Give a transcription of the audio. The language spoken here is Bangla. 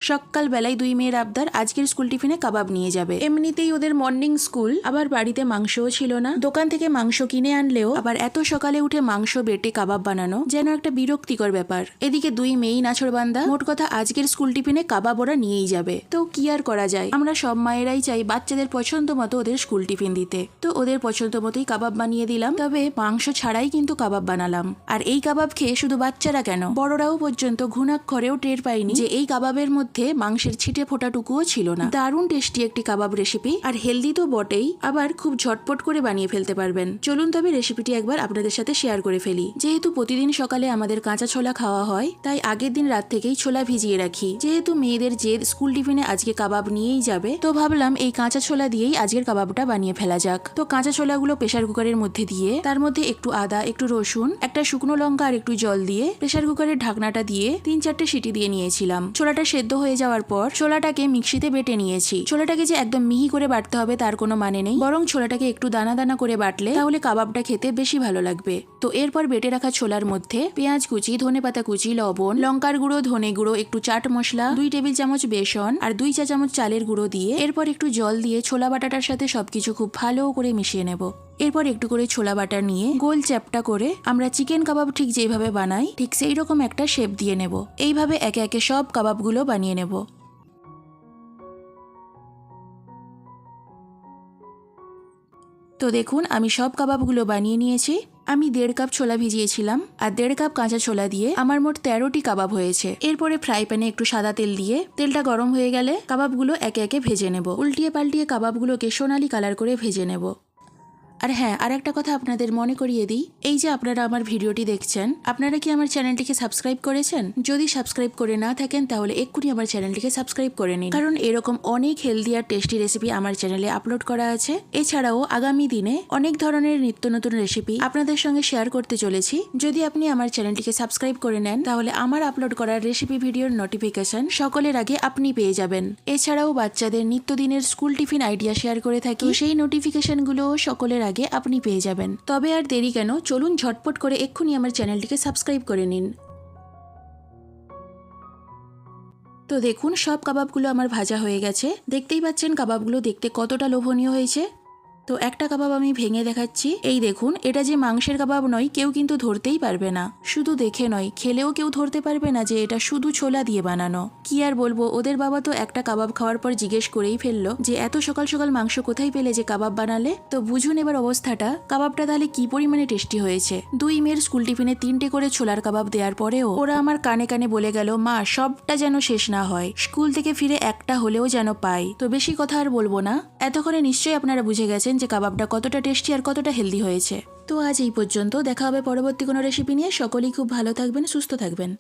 সকাল বেলায় দুই মেয়ের আবদার আজকের স্কুল টিফিনে কাবাব নিয়ে যাবে। এমনিতেই ওদের মর্নিং স্কুল, আবার বাড়িতে মাংসও ছিল না। দোকান থেকে মাংস কিনে আনলেও আবার এত সকালে উঠে মাংস বেটে কাবাব বানানো যেন একটা বিরক্তিকর ব্যাপার। এদিকে দুই মেয়েই নাছোড়বান্দা। মোট কথা আজকের স্কুল টিফিনে কাবাব ওরা নিয়েই যাবে। তো কি আর করা যায়, আমরা সব মায়েরাই চাই বাচ্চাদের পছন্দ মতো ওদের স্কুল টিফিন দিতে। তো ওদের পছন্দ মতোই কাবাব বানিয়ে দিলাম, তবে মাংস ছাড়াই কিন্তু কাবাব বানালাম। আর এই কাবাব খেয়ে শুধু বাচ্চারা কেন, বড়রাও পর্যন্ত ঘুণাক্ষরেও টের পায়নি যে এই কাবাবের মধ্যে মাংসের ছিটে ফোটাটুকুও ছিল না। দারুণ টেস্টি একটি কাবাব রেসিপি, আর হেলদি তো বটেই, আবার খুব ঝটপট করে বানিয়ে ফেলতে পারবেন। চলুন তবে রেসিপিটি একবার আপনাদের সাথে শেয়ার করে ফেলি। যেহেতু প্রতিদিন সকালে আমাদের কাঁচা ছোলা খাওয়া হয়, তাই আগের দিন রাত থেকেই ছোলা ভিজিয়ে রাখি। যেহেতু মেয়েদের জেদ স্কুল টিফিনে আজকে কাবাব নিয়েই যাবে, তো ভাবলাম এই কাঁচা ছোলা দিয়েই আজকের কাবাবটা বানিয়ে ফেলা যাক। তো কাঁচা ছোলাগুলো প্রেসার কুকারের মধ্যে দিয়ে তার মধ্যে একটু আদা, একটু রসুন, একটা শুকনো লঙ্কা আর একটু জল দিয়ে প্রেসার কুকারের ঢাকনাটা দিয়ে 3-4টে সিটি দিয়ে নিয়েছিলাম। ছোলাটা সেদ্ধ হয়ে যাওয়ার পর ছোলাটাকে মিক্সিতে বেটে নিয়েছি। ছোলাটাকে যে একদম মিহি করে বাটতে হবে তার কোনো মানে নেই, বরং ছোলাটাকে একটু দানা দানা করে বাটলে তাহলে কাবাবটা খেতে বেশি ভালো লাগবে। তো এরপর বেটে রাখা ছোলার মধ্যে পেঁয়াজ কুচি, ধনেপাতা কুচি, লবণ, লঙ্কার গুঁড়ো, ধনে গুঁড়ো, একটু চাট মশলা, 2 টেবিল চামচ বেসন আর 2 চা চামচ চালের গুঁড়ো দিয়ে এরপর একটু জল দিয়ে ছোলা বাটাটার সাথে সবকিছু খুব ভালো করে মিশিয়ে নেব। এরপর একটু করে ছোলা বাটা নিয়ে গোল চ্যাপটা করে আমরা চিকেন কাবাব ঠিক যেভাবে বানাই ঠিক সেই রকম একটা শেপ দিয়ে নেব। এইভাবে একে একে সব কাবাবগুলো বানিয়ে নেব। তো দেখুন আমি সব কাবাবগুলো বানিয়ে নিয়েছি। আমি 1.5 কাপ ছোলা ভিজিয়েছিলাম, আর 1.5 কাপ কাঁচা ছোলা দিয়ে আমার মোট 13টি কাবাব হয়েছে। এরপরে ফ্রাই প্যানে একটু সাদা তেল দিয়ে তেলটা গরম হয়ে গেলে কাবাবগুলো একে একে ভেজে নেব। উল্টিয়ে পাল্টিয়ে কাবাবগুলোকে সোনালি কালার করে ভেজে নেব। আর হ্যাঁ, আর একটা কথা আপনাদের মনে করিয়ে দিই, এই যে আপনারা আমার ভিডিওটি দেখছেন, আপনারা কি আমার চ্যানেলটিকে সাবস্ক্রাইব করেছেন? যদি সাবস্ক্রাইব করে না থাকেন তাহলে এক্ষুনি আমার চ্যানেলটিকে সাবস্ক্রাইব করে নিন, কারণ এরকম অনেক হেলদি আর টেস্টি রেসিপি আমার চ্যানেলে আপলোড করা আছে। এছাড়াও আগামী দিনে অনেক ধরনের নিত্য নতুন রেসিপি আপনাদের সঙ্গে শেয়ার করতে চলেছি। যদি আপনি আমার চ্যানেলটিকে সাবস্ক্রাইব করে নেন তাহলে আমার আপলোড করার রেসিপি ভিডিওর নোটিফিকেশন সকলের আগে আপনি পেয়ে যাবেন। এছাড়াও বাচ্চাদের নিত্যদিনের স্কুল টিফিন আইডিয়া শেয়ার করে থাকি, সেই নোটিফিকেশনগুলো সকলের আগে আপনি পেয়ে যাবেন। তবে আর দেরি কেন, চলুন ঝটপট করে এক্ষুনি আমার চ্যানেলটিকে সাবস্ক্রাইব করে নিন। তো দেখুন সব কাবাবগুলো আমার ভাজা হয়ে গেছে। দেখতেই পাচ্ছেন কাবাবগুলো দেখতে কতটা লোভনীয় হয়েছে। তো একটা কাবাব আমি ভেঙে দেখাচ্ছি। এই দেখুন, এটা যে মাংসের কাবাব নয়, কেউ কিন্তু ধরতেই পারবে না। শুধু দেখে নয়, খেলেও কেউ ধরতে পারবে না যে এটা শুধু ছোলা দিয়ে বানানো। কি আর বলবো, ওদের বাবা তো একটা কাবাব খাওয়ার পর জিজ্ঞেস করেই ফেললো যে এত সকাল সকাল মাংস কোথায় পেলে যে কাবাব বানালে। তো বুঝুন এবার অবস্থাটা, কাবাবটা তাহলে কি পরিমাণে টেস্টি হয়েছে। দুই মেয়ের স্কুল টিফিনে 3টে করে ছোলার কাবাব দেওয়ার পরেও ওরা আমার কানে কানে বলে গেল, মা সবটা যেন শেষ না হয়, স্কুল থেকে ফিরে একটা হলেও যেন পাই। তো বেশি কথা আর বলবো না, এতক্ষণে নিশ্চয়ই আপনারা বুঝে গেছেন যে কাবাবটা কতটা টেস্টি আর কতটা হেলদি হয়েছে। তো আজ এই পর্যন্ত, দেখা হবে পরবর্তী কোনো রেসিপি নিয়ে। সকলেই খুব ভালো থাকবেন, সুস্থ থাকবেন।